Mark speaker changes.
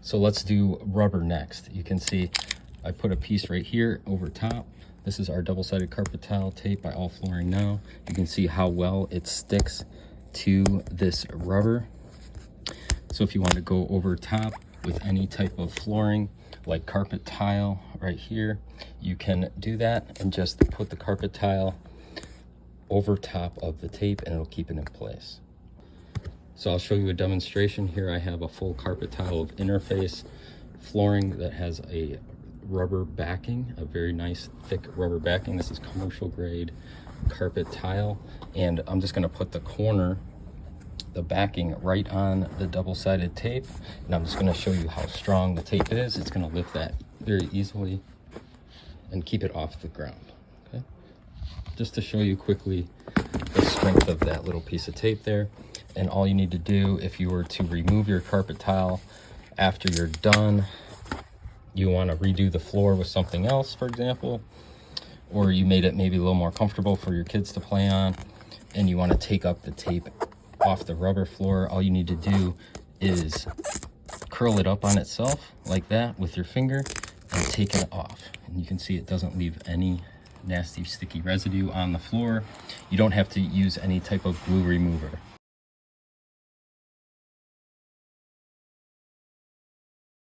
Speaker 1: So let's do rubber next. You can see I put a piece right here over top. This is our double-sided carpetile tape by All Flooring Now. You can see how well it sticks to this rubber. So if you want to go over top with any type of flooring, like carpet tile right here, you can do that and just put the carpet tile over top of the tape and it'll keep it in place. So I'll show you a demonstration here. I have a full carpet tile of interface flooring that has a rubber backing, a very nice thick rubber backing. This is commercial grade carpet tile, and I'm just going to put the corner, the backing, right on the double-sided tape, and I'm just going to show you how strong the tape is. It's going to lift that very easily and keep it off the ground. Okay, just to show you quickly the strength of that little piece of tape there. And all you need to do, if you were to remove your carpet tile after you're done, you want to redo the floor with something else, for example, or you made it maybe a little more comfortable for your kids to play on, and you want to take up the tape off the rubber floor, all you need to do is curl it up on itself like that with your finger and take it off. And you can see it doesn't leave any nasty sticky residue on the floor. You don't have to use any type of glue remover.